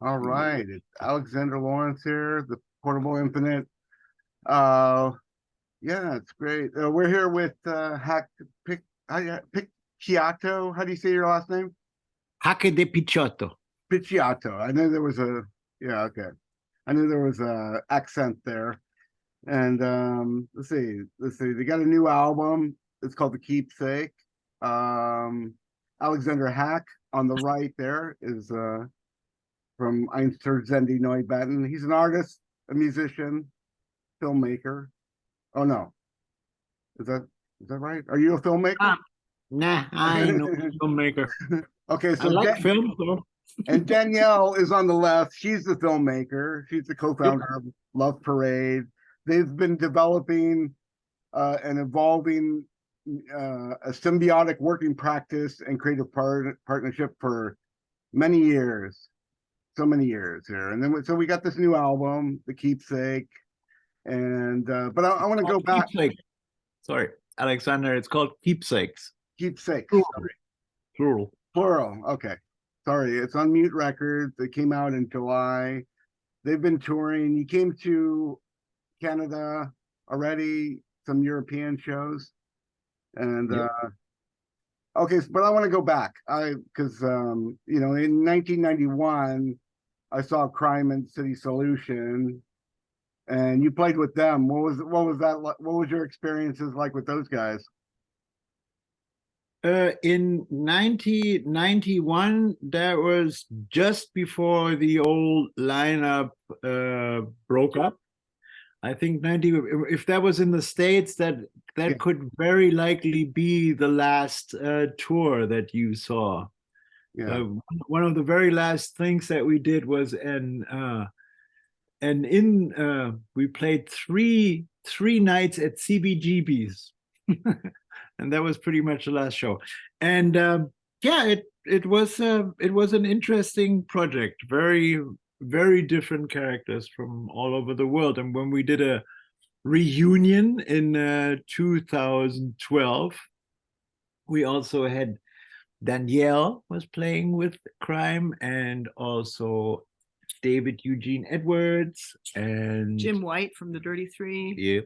All right. It's Alexander Lawrence here, the Portable Infinite. Uh, yeah, it's great. We're here with Picciotto. How do you say your last name? HACKEDEPICCIOTTO. Picciotto. I knew there was yeah, okay. I knew there was a accent there. And let's see. They got a new album. It's called The Keepsake. Um, Alexander Hack on the right there is from Einstürzen Neubauten. He's an artist, a musician, filmmaker. Oh no, is that is that right? Are you a filmmaker? Nah, I ain't no filmmaker. Okay, I so like film, though. and Danielle is on the left. She's the filmmaker. She's the Yep. co-founder of Love Parade. They've been developing and evolving a symbiotic working practice and creative partnership for many years. So many years here, and then so we got this new album, The Keepsake, and but I want to go back. Keepsake. Sorry, Alexander. It's called Keepsakes. Keepsakes, Plural. sorry, Plural. plural. Okay, sorry, it's on Mute Records. It came out in July. They've been touring. You came to Canada already, some European shows, and Yep. okay, but I want to go back. Because in 1991, I saw Crime and City Solution, and you played with them. What was that like? What was your experiences like with those guys? In 1991, that was just before the old lineup broke up. I think 90, if that was in the States, that Yeah. could very likely be the last tour that you saw. Yeah. One of the very last things that we did was we played three nights at CBGB's. And that was pretty much the last show. And yeah, it was an interesting project. Very different characters from all over the world. And when we did a reunion in 2012, we also had Danielle was playing with Crime, and also David Eugene Edwards and Jim White from the Dirty Three. Yeah.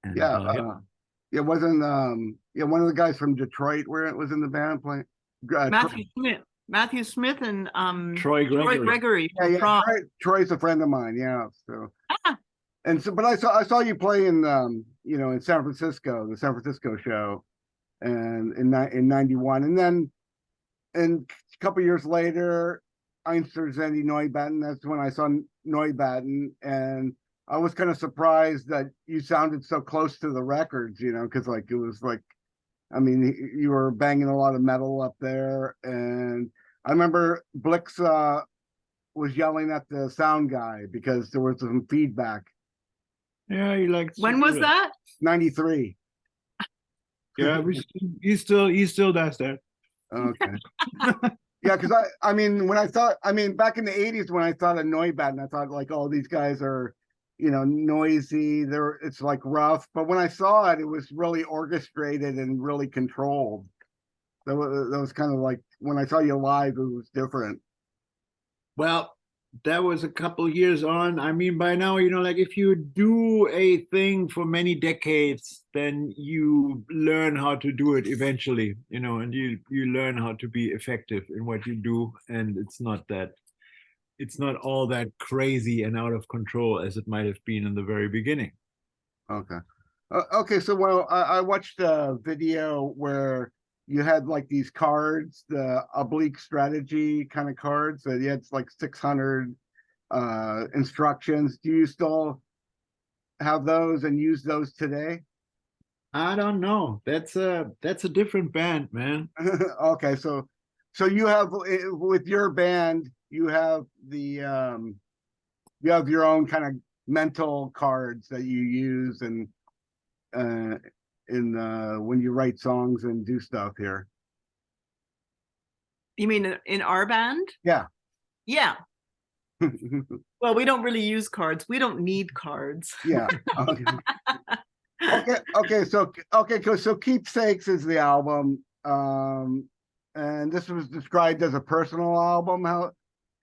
And, Yeah. yeah. It wasn't one of the guys from Detroit where it was in the band playing. Matthew Smith and Troy Gregory Yeah, from yeah. Prague. Troy's a friend of mine. Yeah. So and so, but I saw you play in in San Francisco, the San Francisco show, and in '91, and then a couple years later, Einstürzen Neubauten. That's when I saw Neubauten, and I was kind of surprised that you sounded so close to the records, because like it was like, I mean, you were banging a lot of metal up there, and I remember Blix was yelling at the sound guy because there was some feedback. Yeah, he likes. When was that? 93. Yeah, he still does that. Okay. Yeah, because I mean, back in the 80s when I thought of Neubauten, I thought like, oh, these guys are, noisy. It's like rough. But when I saw it, it was really orchestrated and really controlled. That was kind of like when I saw you live, it was different. Well, that was a couple years on. I mean, by now, like if you do a thing for many decades, then you learn how to do it eventually, and you learn how to be effective in what you do. And it's not all that crazy and out of control as it might have been in the very beginning. Okay. Okay. So, well, I watched a video where you had like these cards, the oblique strategy kind of cards that you had like 600 instructions. Do you still have those and use those today? I don't know. That's a different band, man. Okay. So you have, with your band, you have you have your own kind of mental cards that you use and when you write songs and do stuff here. You mean in our band? Yeah. Yeah. Well, we don't really use cards. We don't need cards. Yeah. Okay. So Keepsakes is the album, and this was described as a personal album.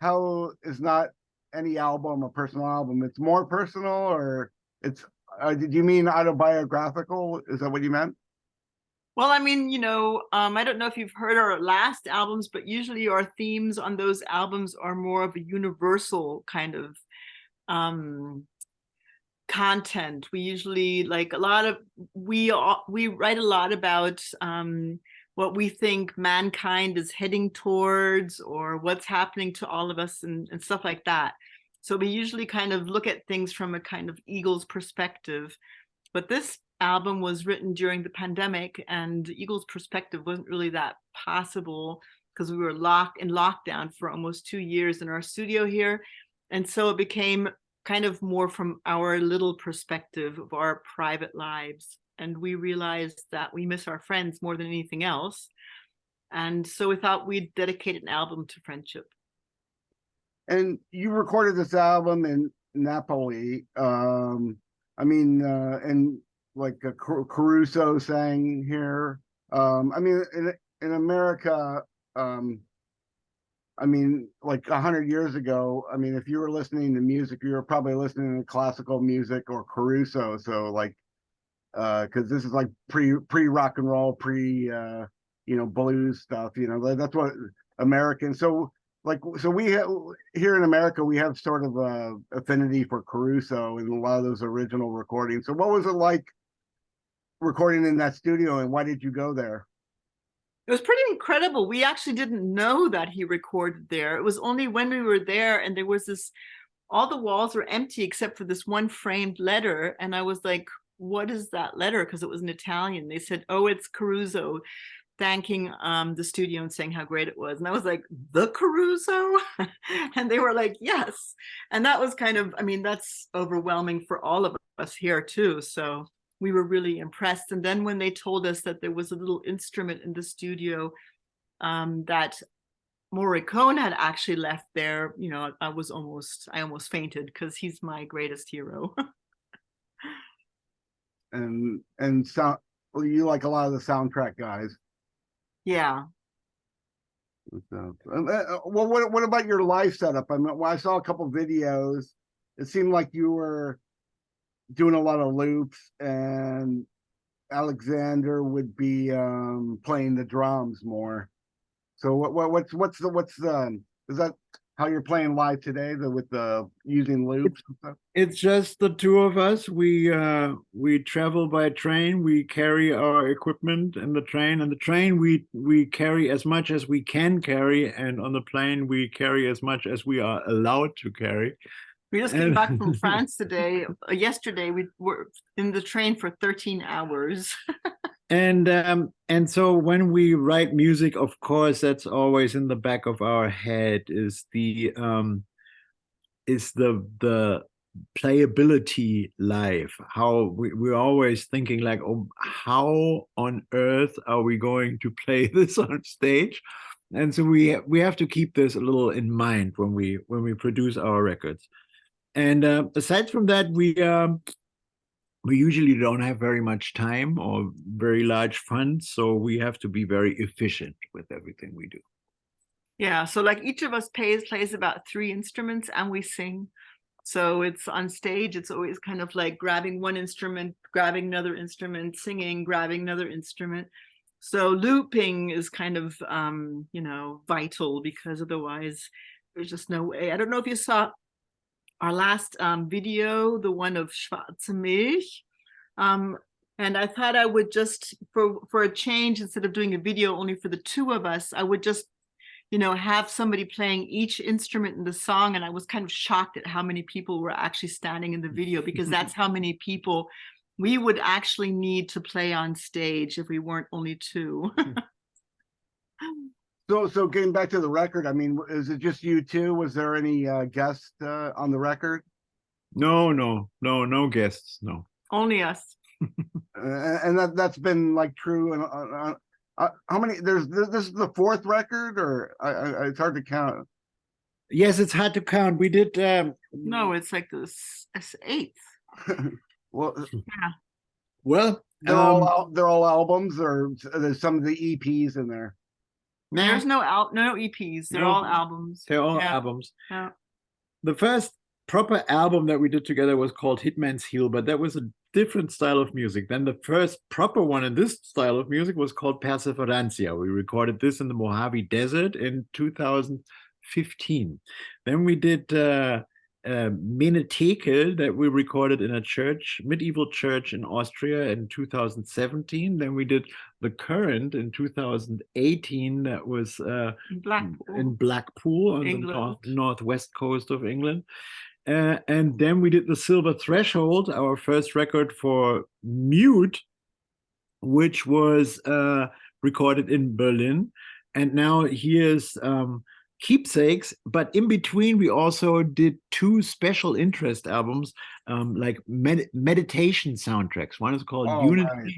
how is not any album a personal album? It's more personal, or it's did you mean autobiographical? Is that what you meant? Well, I mean, I don't know if you've heard our last albums, but usually our themes on those albums are more of a universal kind of content. We usually like we write a lot about what we think mankind is heading towards, or what's happening to all of us, and stuff like that. So we usually kind of look at things from a kind of Eagles perspective. But this album was written during the pandemic, and Eagles perspective wasn't really that possible because we were in lockdown for almost 2 years in our studio here. And so it became kind of more from our little perspective of our private lives. And we realized that we miss our friends more than anything else. And so we thought we'd dedicate an album to friendship. And you recorded this album in Napoli. I mean, and like Caruso sang here. I mean, in America, I mean, like 100 years ago, I mean, if you were listening to music, you were probably listening to classical music or Caruso. So like, because this is like pre rock and roll, blues stuff. That's what American. So like, so we here in America, we have sort of a affinity for Caruso and a lot of those original recordings. So what was it like recording in that studio, and why did you go there? It was pretty incredible. We actually didn't know that he recorded there. It was only when we were there and there was all the walls were empty except for this one framed letter. And I was like, what is that letter? Because it was in Italian. They said, oh, it's Caruso thanking the studio and saying how great it was. And I was like, the Caruso? And they were like, yes. And that was kind of, I mean, that's overwhelming for all of us here too. So we were really impressed. And then when they told us that there was a little instrument in the studio that Morricone had actually left there, I almost fainted because he's my greatest hero. and so well, you like a lot of the soundtrack guys. Yeah. So, well, what about your live setup? I mean, I saw a couple videos. It seemed like you were doing a lot of loops, and Alexander would be playing the drums more. So what's the is that how you're playing live today, with the using loops and stuff? It's just the two of us. We travel by train. We carry our equipment in the train, and the train we carry as much as we can carry, and on the plane we carry as much as we are allowed to carry. We just came back from France today. Yesterday, we were in the train for 13 hours. And so when we write music, of course, that's always in the back of our head is the playability live. How we're always thinking like, oh, how on earth are we going to play this on stage? And so we have to keep this a little in mind when we produce our records. And aside from that, we usually don't have very much time or very large funds, so we have to be very efficient with everything we do. Yeah, so like each of us plays about 3 instruments, and we sing. So it's on stage, it's always kind of like grabbing one instrument, grabbing another instrument, singing, grabbing another instrument. So looping is kind of vital, because otherwise there's just no way. I don't know if you saw our last video, the one of Schwarze Milch. And I thought I would just, for a change, instead of doing a video only for the 2 of us, I would just, have somebody playing each instrument in the song. And I was kind of shocked at how many people were actually standing in the video, because that's how many people we would actually need to play on stage if we weren't only 2. So getting back to the record, I mean, is it just you two? Was there any guests on the record? No guests, no. Only us. And that's been like true. And how many? This is the 4th record, or it's hard to count. Yes, it's hard to count. We did. No, it's like the 8th. Well, yeah. Well, they're all albums, or there's some of the EPs in there. There's no EPs. They're all albums. They're all Yeah. albums. Yeah. The first proper album that we did together was called Hitman's Heel, but that was a different style of music. Then the first proper one in this style of music was called Perseverancia. We recorded this in the Mojave Desert in 2015. Then we did Menetheke that we recorded in a church, medieval church in Austria in 2017. Then we did The Current in 2018. That was in Blackpool on the northwest coast of England. And then we did The Silver Threshold, our first record for mute, which was recorded in Berlin. And now here's Keepsakes, but in between we also did 2 special interest albums, like meditation soundtracks. One is called Unity, right,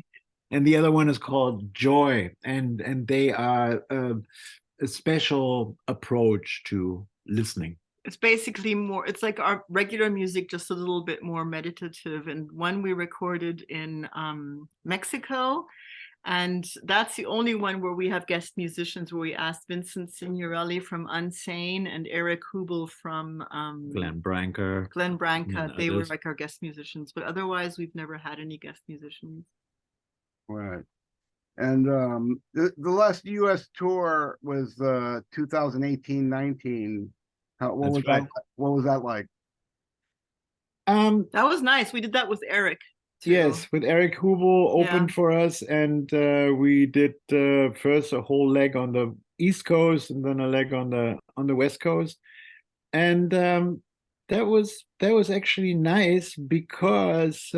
and the other one is called Joy, and they are a special approach to listening. It's basically more, it's like our regular music, just a little bit more meditative. And one we recorded in Mexico. And that's the only one where we have guest musicians, where we asked Vincent Signorelli from Unsane and Eric Hubel from Glenn Branca. They were like our guest musicians, but otherwise we've never had any guest musicians. Right. And the last US tour was 2018-19. What was that like? That was nice. We did that with Eric. Yes, with Eric Hubel opened for us, and we did first a whole leg on the East Coast and then a leg on the West Coast, and that was actually nice because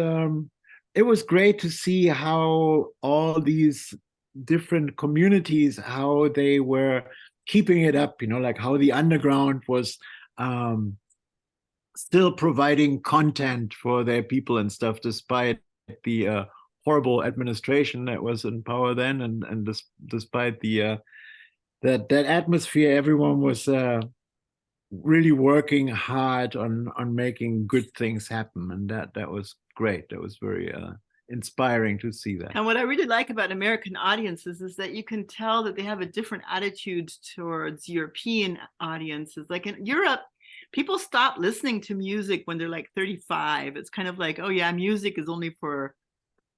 it was great to see how all these different communities, how they were keeping it up, like how the underground was still providing content for their people and stuff, despite the horrible administration that was in power then, and despite the that atmosphere. Everyone was really working hard on making good things happen, and that was great. That was very inspiring to see that. And what I really like about American audiences is that you can tell that they have a different attitude towards European audiences. Like in Europe, people stop listening to music when they're like 35. It's kind of like, oh yeah, music is only for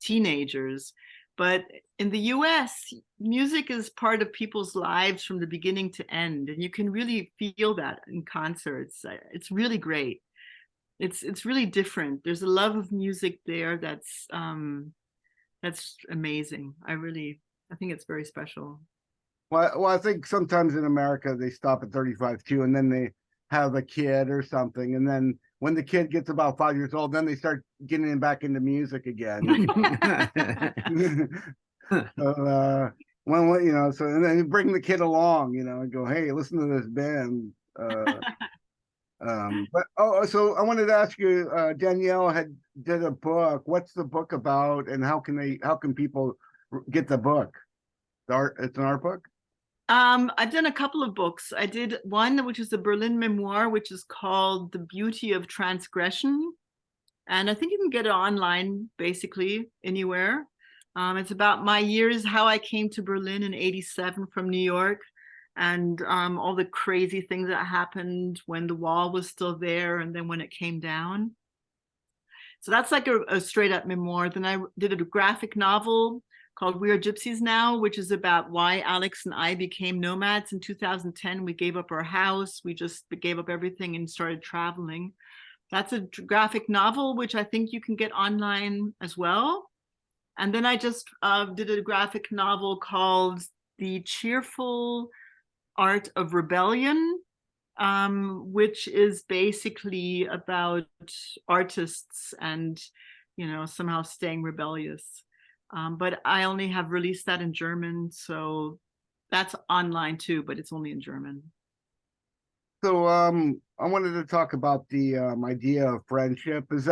teenagers. But in the US, music is part of people's lives from the beginning to end. And you can really feel that in concerts. It's really great. It's really different. There's a love of music there that's amazing. I think it's very special. Well, I think sometimes in America they stop at 35 too, and then they have a kid or something, and then when the kid gets about 5 years old, then they start getting back into music again. So, so and then you bring the kid along, and go, hey, listen to this band. So I wanted to ask you, Danielle did a book. What's the book about, and how can people get the book? It's an art book. I've done a couple of books. I did one which is the Berlin memoir, which is called The Beauty of Transgression, and I think you can get it online basically anywhere. It's about my years, how I came to Berlin in '87 from New York, and all the crazy things that happened when the wall was still there and then when it came down. So that's like a straight up memoir. Then I did a graphic novel called We Are Gypsies Now, which is about why Alex and I became nomads in 2010. We gave up our house. We just gave up everything and started traveling. That's a graphic novel, which I think you can get online as well. And then I just did a graphic novel called The Cheerful Art of Rebellion, which is basically about artists and, somehow staying rebellious. But I only have released that in German, so that's online too, but it's only in German. So I wanted to talk about the idea of friendship. Is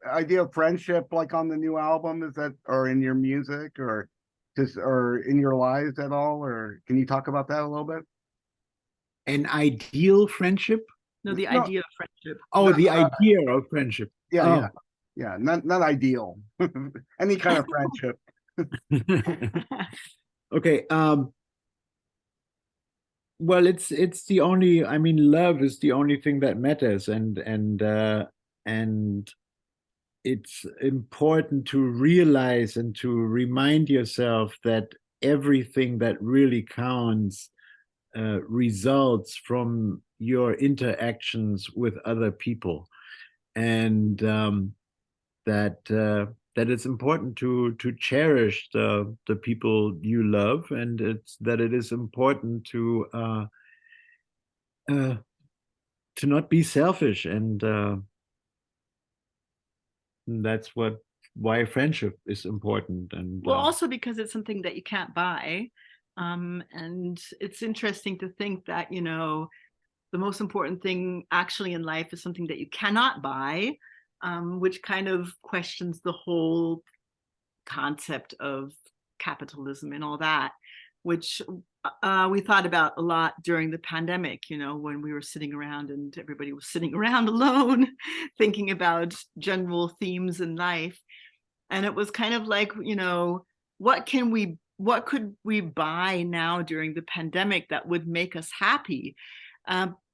idea of friendship like on the new album? Is that, or in your music, or in your lives at all? Or can you talk about that a little bit? An ideal friendship? No, the idea of friendship. Oh, the idea of friendship. Yeah. Not ideal. Any kind of friendship. Okay. well, it's the only, I mean, love is the only thing that matters, and it's important to realize and to remind yourself that everything that really counts results from your interactions with other people, and that it's important to cherish the people you love, and it is important to not be selfish, and that's why friendship is important. And well, also because it's something that you can't buy. And it's interesting to think that, you know, the most important thing actually in life is something that you cannot buy, which kind of questions the whole concept of capitalism and all that, which we thought about a lot during the pandemic, you know, when we were sitting around and everybody was sitting around alone, thinking about general themes in life. And it was kind of like, you know, what could we buy now during the pandemic that would make us happy?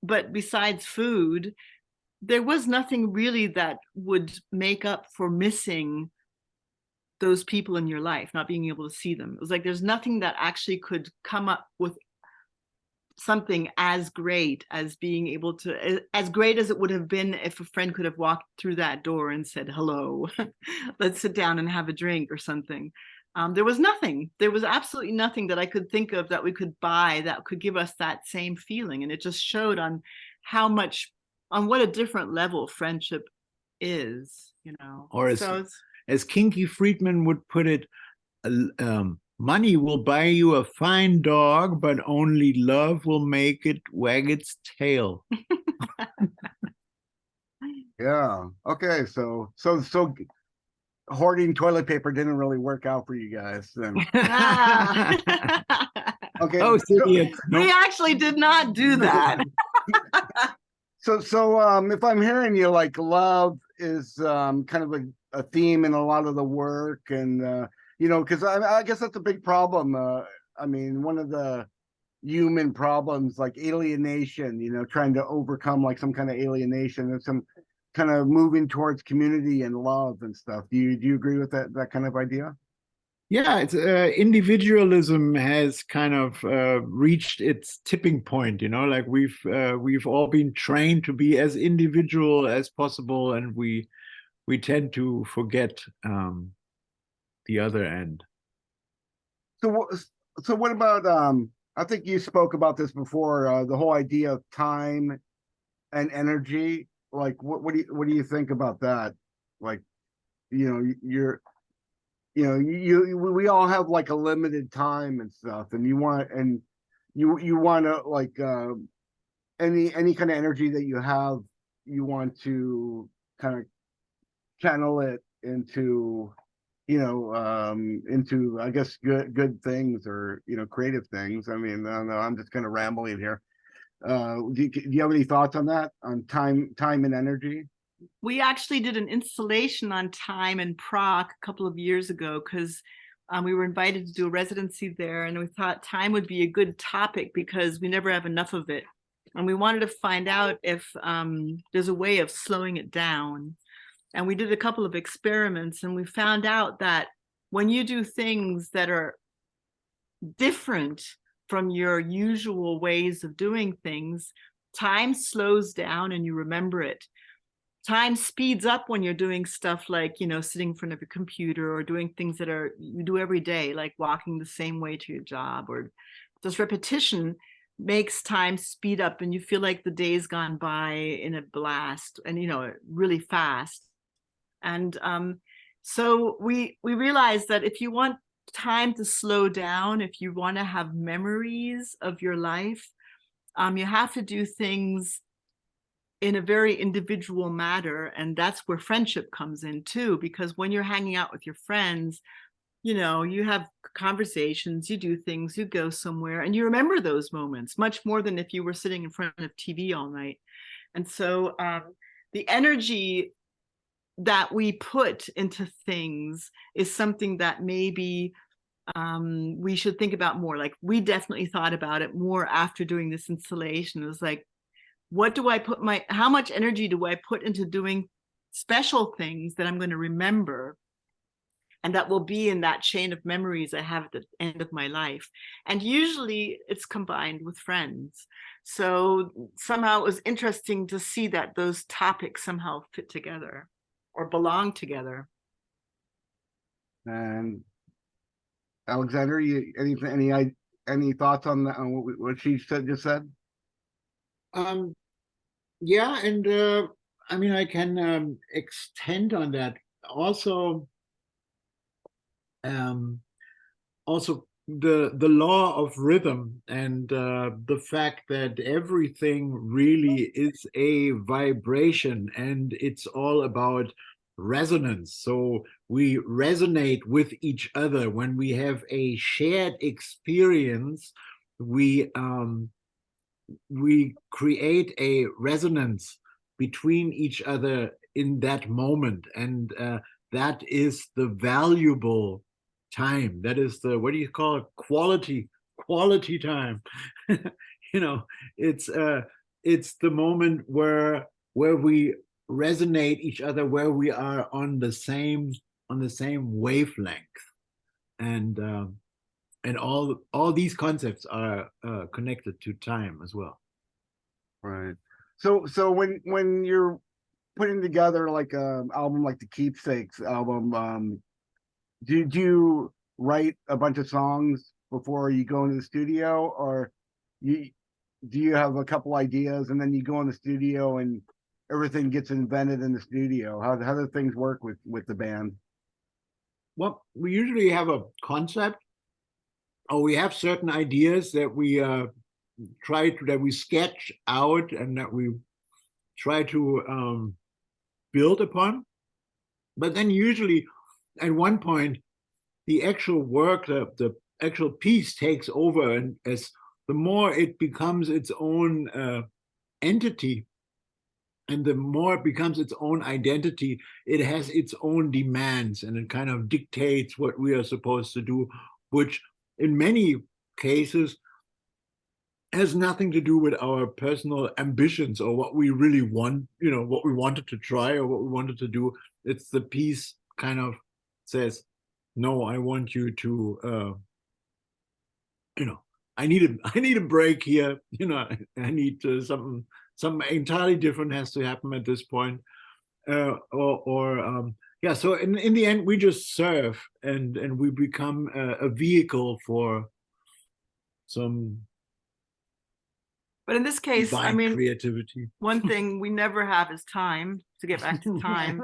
But besides food, there was nothing really that would make up for missing those people in your life, not being able to see them. It was like there's nothing that actually could come up with something as great as being able to, as great as it would have been if a friend could have walked through that door and said, hello, let's sit down and have a drink or something. There was nothing. There was absolutely nothing that I could think of that we could buy that could give us that same feeling. And it just showed on how much, on what a different level friendship is, you know. Or so as Kinky Friedman would put it, money will buy you a fine dog, but only love will make it wag its tail. Yeah. Okay. So hoarding toilet paper didn't really work out for you guys then. Okay. Oh, idiots. We actually did not do that. So if I'm hearing you, like, love is kind of a theme in a lot of the work, and you know, because I guess that's a big problem. I mean, one of the human problems, like alienation, you know, trying to overcome like some kind of alienation and some kind of moving towards community and love and stuff. Do you agree with that kind of idea? Yeah, it's individualism has kind of reached its tipping point, you know, like we've all been trained to be as individual as possible, and we tend to forget the other end. So what about I think you spoke about this before, the whole idea of time and energy. Like what do you think about that? Like, you know, we all have like a limited time and stuff, and you want to like any kind of energy that you have, you want to kind of channel it into, you know, into, I guess, good things, or, you know, creative things. I mean, I don't know, I'm just kind of rambling here. Do you have any thoughts on that, on time and energy? We actually did an installation on time in Prague a couple of years ago, because we were invited to do a residency there, and we thought time would be a good topic because we never have enough of it. And we wanted to find out if there's a way of slowing it down. And we did a couple of experiments, and we found out that when you do things that are different from your usual ways of doing things, time slows down and you remember it. Time speeds up when you're doing stuff like, you know, sitting in front of your computer, or doing things that are you do every day, like walking the same way to your job, or just repetition makes time speed up, and you feel like the day's gone by in a blast, and, you know, really fast. And so we realized that if you want time to slow down, if you want to have memories of your life, you have to do things in a very individual manner. And that's where friendship comes in too, because when you're hanging out with your friends, you know, you have conversations, you do things, you go somewhere, and you remember those moments much more than if you were sitting in front of TV all night. And so the energy that we put into things is something that maybe we should think about more. Like, we definitely thought about it more after doing this installation. It was like, what do I put how much energy do I put into doing special things that I'm going to remember and that will be in that chain of memories I have at the end of my life? And usually it's combined with friends. So somehow it was interesting to see that those topics somehow fit together or belong together. And Alexander, any thoughts on that, on what she just said? Yeah, and I mean, I can extend on that. Also, also the law of rhythm and the fact that everything really is a vibration, and it's all about resonance. So we resonate with each other when we have a shared experience. We create a resonance between each other in that moment, and that is the valuable time. That is the, what do you call it, quality time. You know, it's the moment where we resonate each other, where we are on the same wavelength, and all these concepts are connected to time as well. Right. So when you're putting together like a album like the Keepsakes album, do you write a bunch of songs before you go into the studio, or do you have a couple ideas and then you go in the studio and everything gets invented in the studio? How do things work with the band? Well, we usually have a concept, or we have certain ideas that we sketch out and that we try to build upon. But then usually at one point, the actual work, the actual piece takes over, and as the more it becomes its own entity, and the more it becomes its own identity, it has its own demands, and it kind of dictates what we are supposed to do, which in many cases has nothing to do with our personal ambitions or what we really want, what we wanted to try or what we wanted to do. It's the piece kind of says, no, I want you to, I need a break here. I need something entirely different has to happen at this point. Yeah, so in the end, we just serve, and we become a vehicle for some. But in this case, I mean, creativity. One thing we never have is time. To get back to time,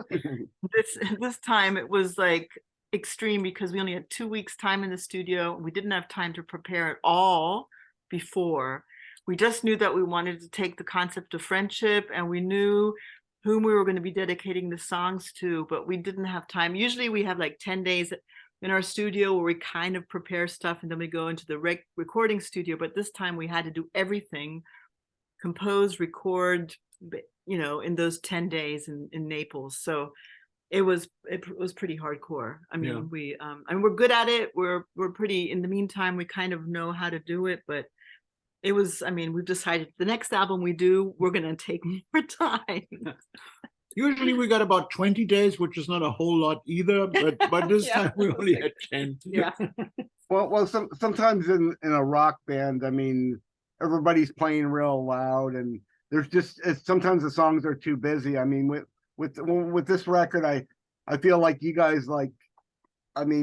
this time it was like extreme because we only had 2 weeks time in the studio. We didn't have time to prepare at all before. We just knew that we wanted to take the concept of friendship, and we knew whom we were going to be dedicating the songs to, but we didn't have time. Usually we have like 10 days in our studio where we kind of prepare stuff and then we go into the recording studio. But this time we had to do everything, compose, record, in those 10 days in Naples. So it was pretty hardcore. I mean, yeah. We're good at it. We're pretty, in the meantime, we kind of know how to do it, but it was, we've decided the next album we do, we're going to take more time. Usually we got about 20 days, which is not a whole lot either, but this time we only had 10. Yeah. Well, sometimes in a rock band, everybody's playing real loud, and there's just sometimes the songs are too busy. With this record, I feel like you guys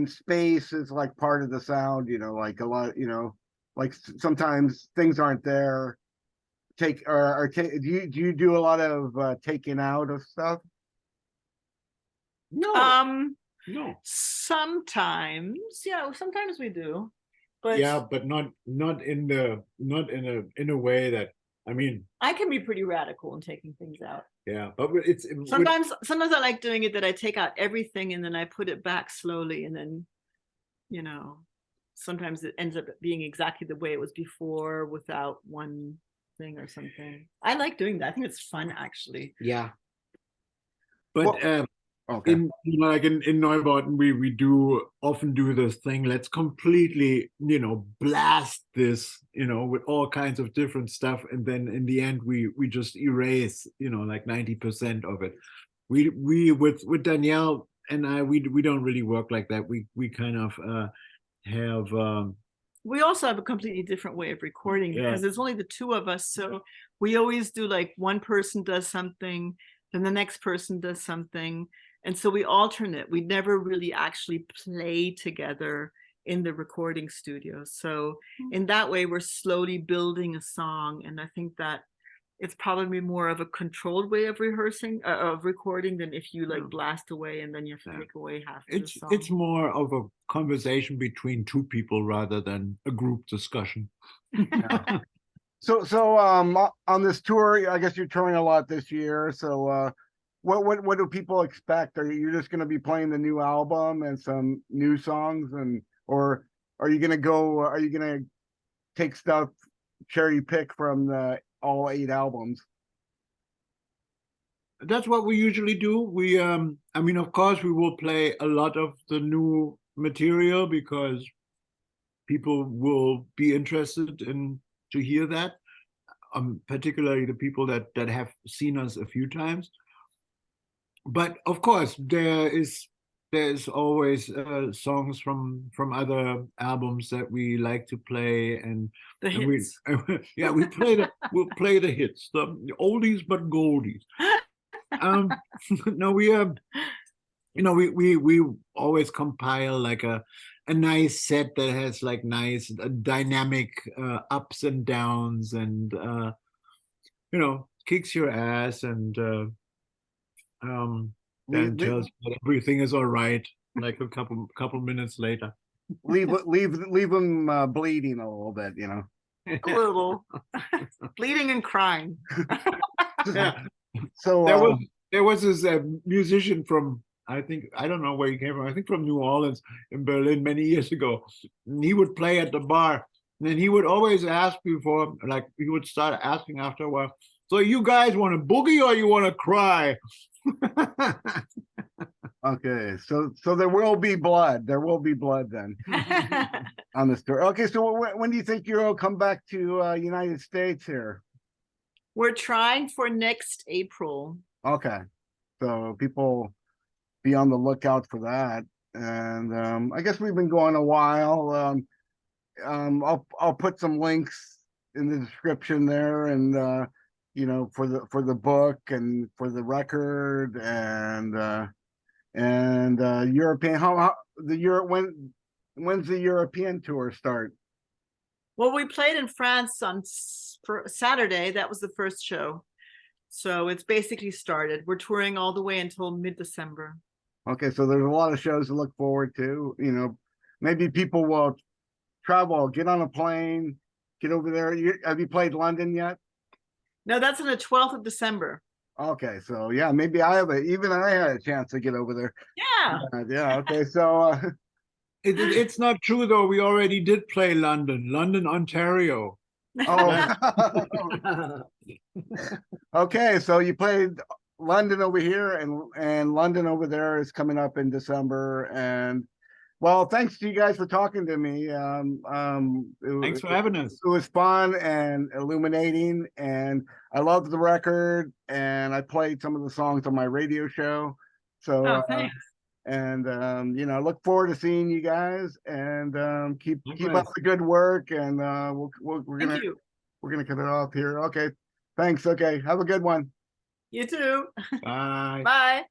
space is like part of the sound. Like a lot. Like sometimes things aren't there. Do you do a lot of taking out of stuff? No. No. Sometimes, yeah. Sometimes we do. But yeah, but not in a way that, I can be pretty radical in taking things out. Yeah, but sometimes I like doing it that I take out everything and then I put it back slowly, and then sometimes it ends up being exactly the way it was before without one thing or something. I like doing that. I think it's fun, actually. Yeah. But Okay. like in Neubauten, we do often do this thing. Let's completely, blast this, with all kinds of different stuff, and then in the end, we just erase, like 90% of it. We with Danielle and I, we don't really work like that. We kind of have. We also have a completely different way of recording because it's only the two of us. So we always do like one person does something, then the next person does something. And so we alternate. We never really actually play together in the recording studio. So in that way, we're slowly building a song. And I think that it's probably more of a controlled way of rehearsing, of recording, than if you like blast away and then you have to take away half of the song. It's more of a conversation between two people rather than a group discussion. Yeah. So on this tour, I guess you're touring a lot this year. So what do people expect? Are you just going to be playing the new album and some new songs, or are you going to take stuff, cherry pick from all 8 albums? That's what we usually do. We I mean, of course, we will play a lot of the new material because people will be interested in to hear that, particularly the people that have seen us a few times. But of course, there's always songs from other albums that we like to play, and the hits. We'll play the hits, the oldies but goldies. No, we we always compile like a nice set that has like nice dynamic ups and downs, and kicks your ass, and then tells you that everything is all right like a couple minutes later. leave them bleeding a little bit, A little bleeding and crying. Yeah. So there was this musician from, I don't know where he came from, I think from New Orleans in Berlin many years ago. And he would play at the bar, and then he would always ask before, like he would start asking after a while, so you guys want to boogie or you want to cry? okay, so there will be blood. There will be blood then on this tour. Okay, so when do you think you'll come back to United States here? We're trying for next April. Okay, so people be on the lookout for that. And I guess we've been going a while. I'll put some links in the description there, and for the book and for the record, and European. How the when's the European tour start? Well, we played in France on Saturday. That was the first show. So it's basically started. We're touring all the way until mid-December. Okay, so there's a lot of shows to look forward to. Maybe people will travel, get on a plane, get over there. Have you played London yet? No, that's on the 12th of December. Okay, so yeah, maybe I had a chance to get over there. Yeah. Yeah. Okay, so it's not true though. We already did play London, Ontario. Oh. Okay, so you played London over here, and London over there is coming up in December. And well, thanks to you guys for talking to me. Thanks for having us. It was fun and illuminating, and I loved the record, and I played some of the songs on my radio show. So thanks. And I look forward to seeing you guys, and keep up the good work, and we're gonna cut it off here. Okay, thanks. Okay, have a good one. You too. Bye. Bye.